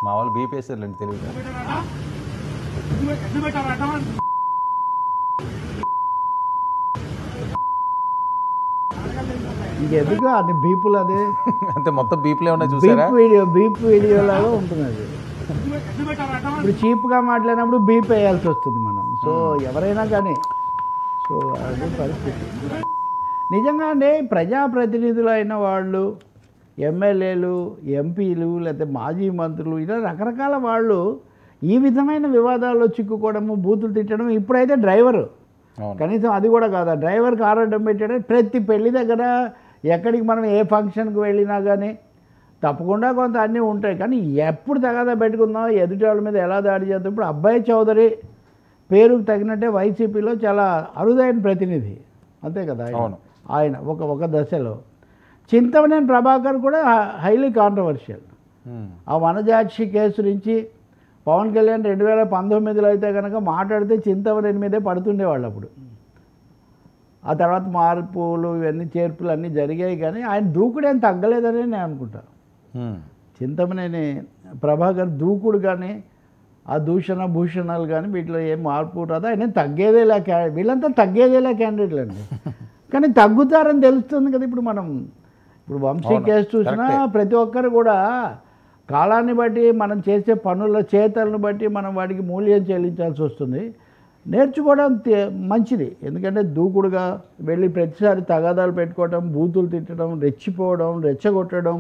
మా వాళ్ళు బీపీఎస్ఆర్లేండి తెలియదు. ఇంకెందుకు అన్ని బీపులు అదే అంటే మొత్తం బీపీలే ఉన్నాయి చూసారా? బీప్ వీడియోలాగా ఉంటుంది అది. ఇప్పుడు చీప్గా మాట్లాడినప్పుడు బీప్ వేయాల్సి వస్తుంది మనం. సో ఎవరైనా కానీ సో అది పరిస్థితి. నిజంగా అండి ప్రజాప్రతినిధులు అయిన వాళ్ళు, ఎమ్మెల్యేలు, ఎంపీలు, లేకపోతే మాజీ మంత్రులు, ఇలా రకరకాల వాళ్ళు ఈ విధమైన వివాదాల్లో చిక్కుకోవడము, బూతులు తిట్టడం. ఇప్పుడైతే డ్రైవరు కనీసం అది కూడా కాదా, డ్రైవర్కి ఆరోగ్యం పెట్టాడు. ప్రతి పెళ్లి దగ్గర ఎక్కడికి మనం ఏ ఫంక్షన్కి వెళ్ళినా కానీ తప్పకుండా కొంత అన్నీ ఉంటాయి. కానీ ఎప్పుడు తగాదా పెట్టుకుందాం, ఎదుటి వాళ్ళ మీద ఎలా దాడి చేద్దాం. ఇప్పుడు అబ్బాయి చౌదరి పేరుకు తగినట్టే వైసీపీలో చాలా అరుదైన ప్రతినిధి, అంతే కదా ఆయన ఒక దశలో. చింతమనేని ప్రభాకర్ కూడా హైలీ కాంట్రవర్షియల్. ఆ వనజాక్షి కేసు నుంచి పవన్ కళ్యాణ్ 2019లో అయితే కనుక మాట్లాడితే చింతమనేని మీదే పడుతుండేవాళ్ళు అప్పుడు. ఆ తర్వాత మార్పులు ఇవన్నీ చేర్పులు అన్నీ జరిగాయి, కానీ ఆయన దూకుడేం తగ్గలేదని నేను అనుకుంటాను. చింతమనేని ప్రభాకర్ దూకుడు కానీ ఆ దూషణ భూషణాలు కానీ వీటిలో ఏం మార్పు రాదు. ఆయన తగ్గేదేలా వీళ్ళంతా తగ్గేదేలా క్యాండిడేట్లు అండి. కానీ తగ్గుతారని తెలుస్తుంది కదా. ఇప్పుడు వంశీ కేసు చూసినా ప్రతి ఒక్కరు కూడా కాలాన్ని బట్టి మనం చేసే పనుల చేతలను బట్టి మనం వాటికి మూల్యం చెల్లించాల్సి వస్తుంది. నేర్చుకోవడం మంచిది, ఎందుకంటే దూకుడుగా వెళ్ళి ప్రతిసారి తగాదాలు పెట్టుకోవడం, బూతులు తిట్టడం, రెచ్చిపోవడం, రెచ్చగొట్టడం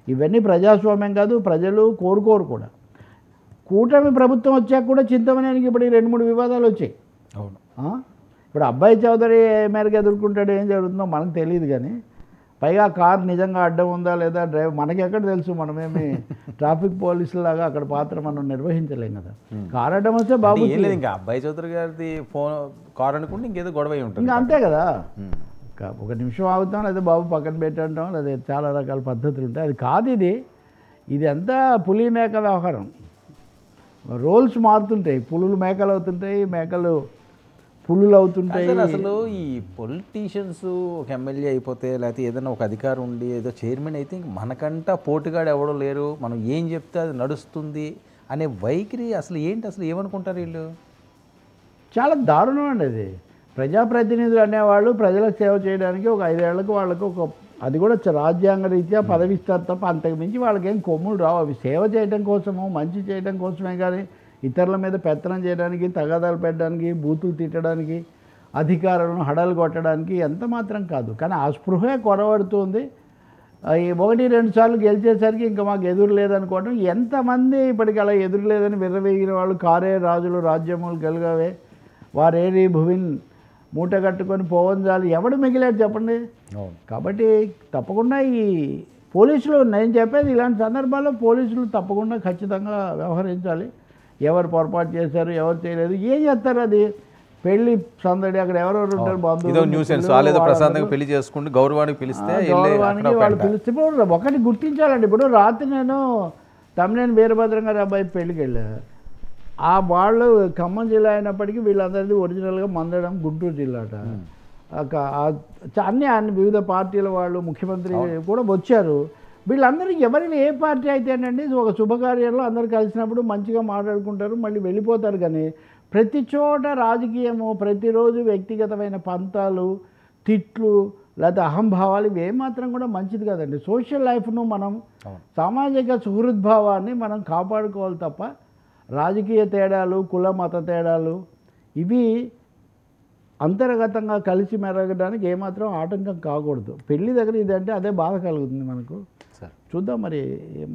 ఇవన్నీ ప్రజాస్వామ్యం కాదు, ప్రజలు కోరుకోరు కూడా. కూటమి ప్రభుత్వం వచ్చాక కూడా చింతమనేనికి ఇప్పుడు 2-3 వివాదాలు వచ్చాయి. ఇప్పుడు అబ్బాయి చౌదరి మేరకు ఎదుర్కొంటాడు, ఏం జరుగుతుందో మనకు తెలియదు. కానీ పైగా కారు నిజంగా అడ్డం ఉందా లేదా డ్రైవర్ మనకి ఎక్కడ తెలుసు? మనమేమి ట్రాఫిక్ పోలీసులాగా అక్కడ పాత్ర మనం నిర్వహించలేం కదా. కారు అడ్డం వస్తే బాబు ఇంకా అబ్బాయి చౌదరి గారిది కారు అనుకుంటే ఇంకేదో గొడవ ఉంటుంది, ఇంకా అంతే కదా. ఒక నిమిషం ఆగుతాం, లేదా బాబు పక్కన పెట్టంటాం, లేదా చాలా రకాల పద్ధతులు ఉంటాయి. అది కాదు ఇది అంతా పులి మేక వ్యవహారం. రోల్స్ మారుతుంటాయి, పులులు మేకలు అవుతుంటాయి, మేకలు పులులు అవుతుంటాయి. అసలు ఈ పొలిటీషియన్స్ ఒక ఎమ్మెల్యే అయిపోతే లేకపోతే ఏదైనా ఒక అధికారం ఉండి ఏదో చైర్మన్ అయితే మనకంటా పోటుగాడు ఎవడో లేరు, మనం ఏం చెప్తే అది నడుస్తుంది అనే వైఖరి అసలు ఏంటి? అసలు ఏమనుకుంటారు వీళ్ళు? చాలా దారుణం అండి అది. ప్రజాప్రతినిధులు అనేవాళ్ళు ప్రజలకు సేవ చేయడానికి ఒక 5 ఏళ్లకు వాళ్ళకు అది కూడా రాజ్యాంగ రీత్యా పదవి ఇస్తారు తప్ప అంతకు మించి వాళ్ళకేం కొమ్ములు రావు. అవి సేవ చేయడం కోసము, మంచి చేయడం కోసమే కానీ ఇతరుల మీద పెత్తనం చేయడానికి, తగాదాలు పెట్టడానికి, బూతులు తిట్టడానికి, అధికారులను హడలు కొట్టడానికి ఎంత మాత్రం కాదు. కానీ ఆ స్పృహే కొరవడుతుంది. 1-2 సార్లు గెలిచేసరికి ఇంకా మాకు ఎదురు లేదనుకోవడం. ఎంతమంది ఇప్పటికి అలా ఎదురు లేదని విర్రవేగిన వాళ్ళు, కారే రాజులు రాజ్యములు గెలుగవే వారేరి భువిన్ మూట కట్టుకొని పోవంజాలి ఎవడు మిగిలాడు చెప్పండి. కాబట్టి తప్పకుండా ఈ పోలీసులు, నేను చెప్పేది ఇలాంటి సందర్భాల్లో పోలీసులు తప్పకుండా ఖచ్చితంగా వ్యవహరించాలి. ఎవరు పొరపాటు చేశారు, ఎవరు చేయలేదు, ఏం చేస్తారు? అది పెళ్లి సందడి, అక్కడ ఎవరెవరు ఉంటారు బంధువులు, పెళ్లి చేసుకుంటే గౌరవానికి వాళ్ళు పిలిస్తే ఒకటి గుర్తించాలండి. ఇప్పుడు రాత్రి నేను తమ్మినేని వీరభద్రం గారి అబ్బాయి పెళ్ళికి వెళ్ళా. ఆ వాళ్ళు ఖమ్మం జిల్లా అయినప్పటికీ వీళ్ళందరిది ఒరిజినల్గా మందడం గుంటూరు జిల్లాట. అన్ని వివిధ పార్టీల వాళ్ళు, ముఖ్యమంత్రి కూడా వచ్చారు. వీళ్ళందరూ ఎవరిని ఏ పార్టీ అయితేనండి ఒక శుభకార్యంలో అందరు కలిసినప్పుడు మంచిగా మాట్లాడుకుంటారు, మళ్ళీ వెళ్ళిపోతారు. కానీ ప్రతి చోట రాజకీయము, ప్రతిరోజు వ్యక్తిగతమైన పంతాలు, తిట్లు, లేకపోతే అహంభావాలు ఇవి ఏమాత్రం కూడా మంచిది కాదండి. సోషల్ లైఫ్ను మనం, సామాజిక సుహృద్భావాన్ని మనం కాపాడుకోవాలి తప్ప రాజకీయ తేడాలు, కుల మత తేడాలు ఇవి అంతర్గతంగా కలిసి మెరగడానికి ఏమాత్రం ఆటంకం కాకూడదు. పెళ్లి దగ్గర ఇదంటే అదే బాధ కలుగుతుంది మనకు. చూద్దాం మరి ఏం